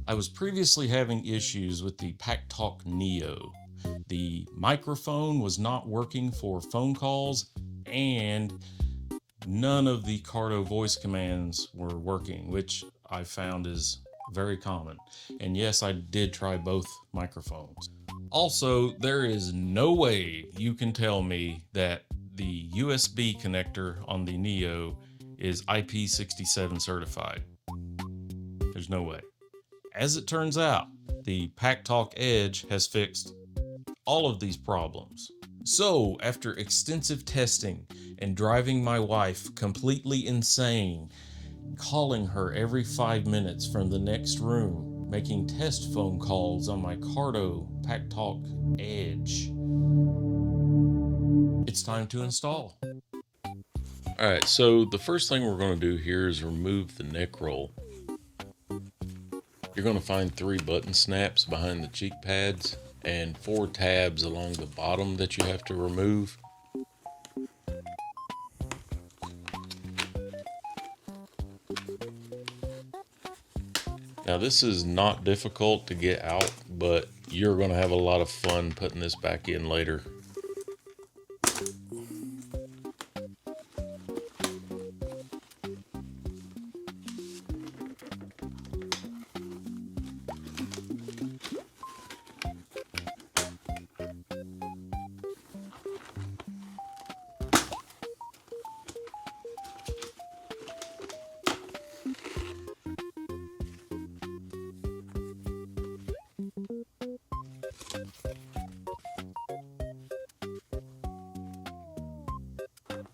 I was previously having issues with the Packtalk Neo. The microphone was not working for phone calls, and none of the Cardo voice commands were working, which I found is very common. And yes, I did try both microphones. Also, there is no way you can tell me that the USB connector on the Neo is IP67 certified. There's no way. As it turns out, the Packtalk Edge has fixed all of these problems. So, after extensive testing and driving my wife completely insane, calling her every 5 minutes from the next room, making test phone calls on my Cardo Packtalk Edge, it's time to install. Alright, so the first thing we're going to do here is remove the neck roll. You're going to find 3 button snaps behind the cheek pads and 4 tabs along the bottom that you have to remove. Now this is not difficult to get out, but you're going to have a lot of fun putting this back in later.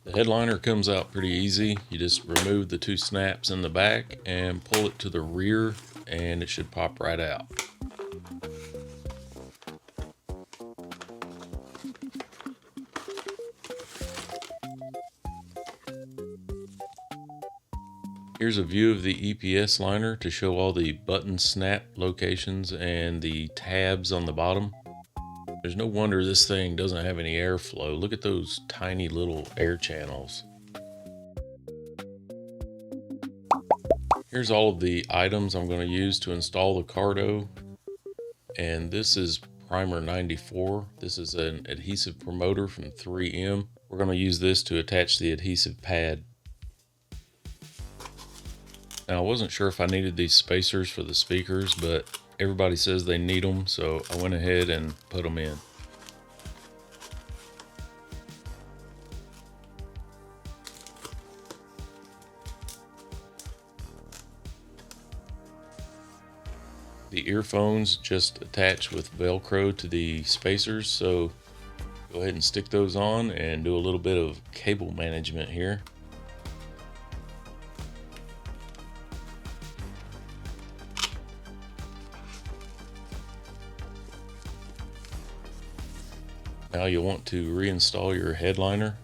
The headliner comes out pretty easy. You just remove the 2 snaps in the back and pull it to the rear and it should pop right out. Here's a view of the EPS liner to show all the button snap locations and the tabs on the bottom. There's no wonder this thing doesn't have any airflow. Look at those tiny little air channels. Here's all of the items I'm going to use to install the Cardo. And this is primer 94. This is an adhesive promoter from 3M. We're going to use this to attach the adhesive pad. Now, I wasn't sure if I needed these spacers for the speakers, but everybody says they need them, so I went ahead and put them in. The earphones just attach with Velcro to the spacers, so go ahead and stick those on and do a little bit of cable management here. Now you'll want to reinstall your headliner.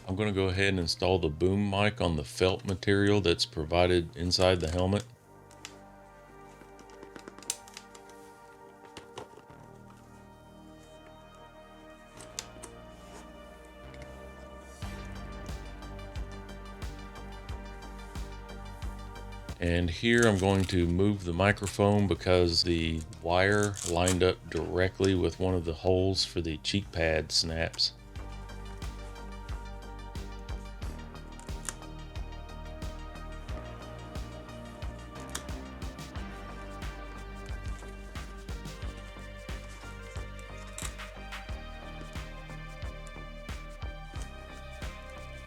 I'm going to go ahead and install the boom mic on the felt material that's provided inside the helmet. And here I'm going to move the microphone because the wire lined up directly with one of the holes for the cheek pad snaps.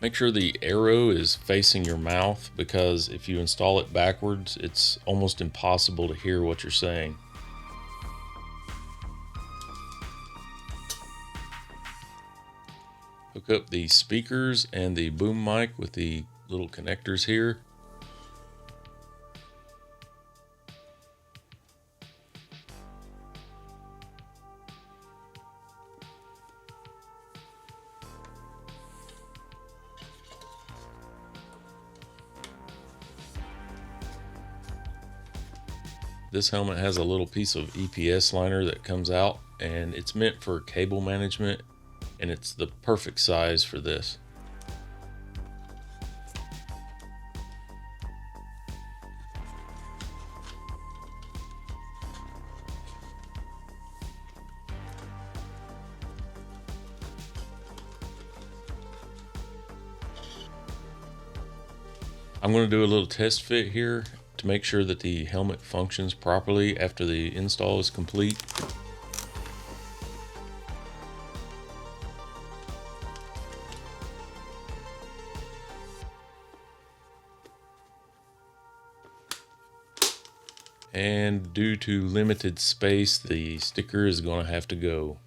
Make sure the arrow is facing your mouth, because if you install it backwards, it's almost impossible to hear what you're saying. Hook up the speakers and the boom mic with the little connectors here. This helmet has a little piece of EPS liner that comes out, and it's meant for cable management, and it's the perfect size for this. I'm going to do a little test fit here to make sure that the helmet functions properly after the install is complete. And due to limited space, the sticker is going to have to go.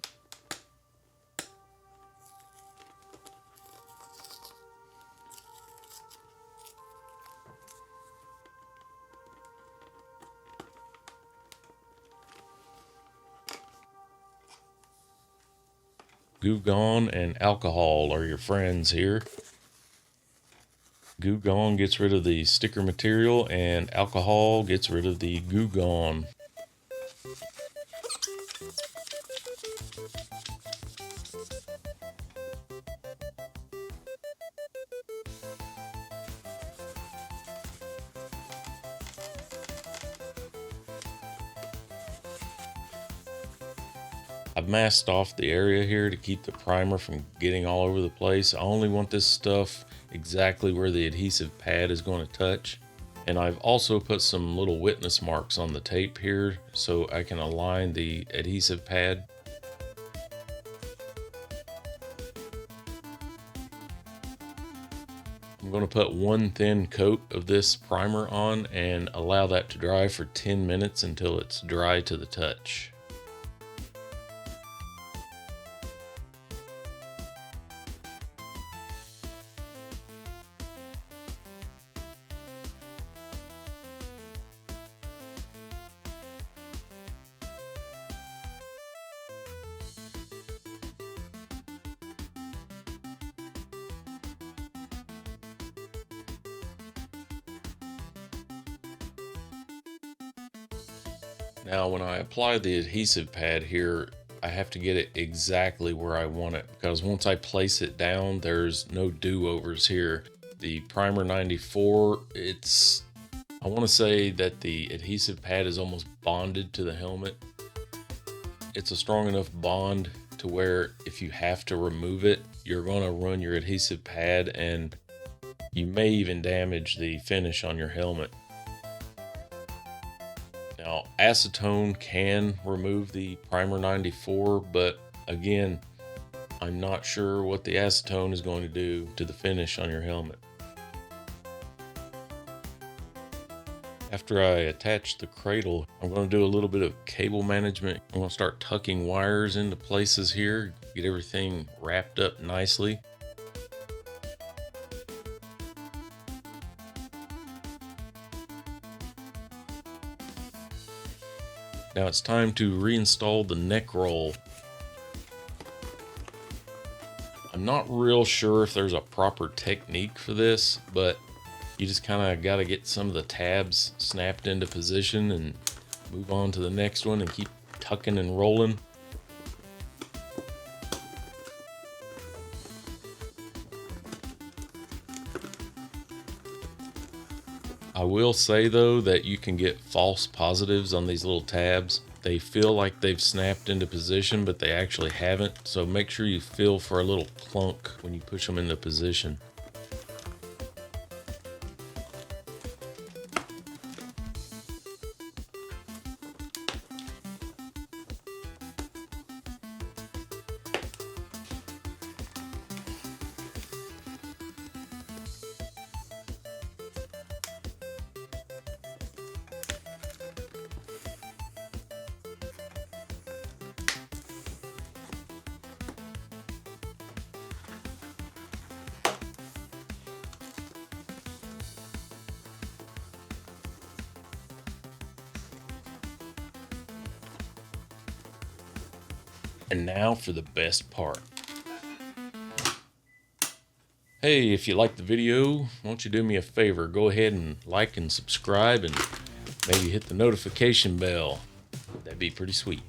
Goo Gone and alcohol are your friends here. Goo Gone gets rid of the sticker material, and alcohol gets rid of the Goo Gone. I've masked off the area here to keep the primer from getting all over the place. I only want this stuff exactly where the adhesive pad is going to touch. And I've also put some little witness marks on the tape here so I can align the adhesive pad. I'm going to put one thin coat of this primer on and allow that to dry for 10 minutes until it's dry to the touch. Now when I apply the adhesive pad here, I have to get it exactly where I want it, because once I place it down, there's no do-overs here. The Primer 94, I want to say that the adhesive pad is almost bonded to the helmet. It's a strong enough bond to where if you have to remove it, you're going to ruin your adhesive pad, and you may even damage the finish on your helmet. Now, acetone can remove the Primer 94, but again, I'm not sure what the acetone is going to do to the finish on your helmet. After I attach the cradle, I'm going to do a little bit of cable management. I'm going to start tucking wires into places here, get everything wrapped up nicely. Now it's time to reinstall the neck roll. I'm not real sure if there's a proper technique for this, but you just kind of got to get some of the tabs snapped into position and move on to the next one and keep tucking and rolling. I will say though that you can get false positives on these little tabs. They feel like they've snapped into position, but they actually haven't. So make sure you feel for a little clunk when you push them into position. And now for the best part. Hey, if you liked the video, why don't you do me a favor? Go ahead and like and subscribe and maybe hit the notification bell. That'd be pretty sweet.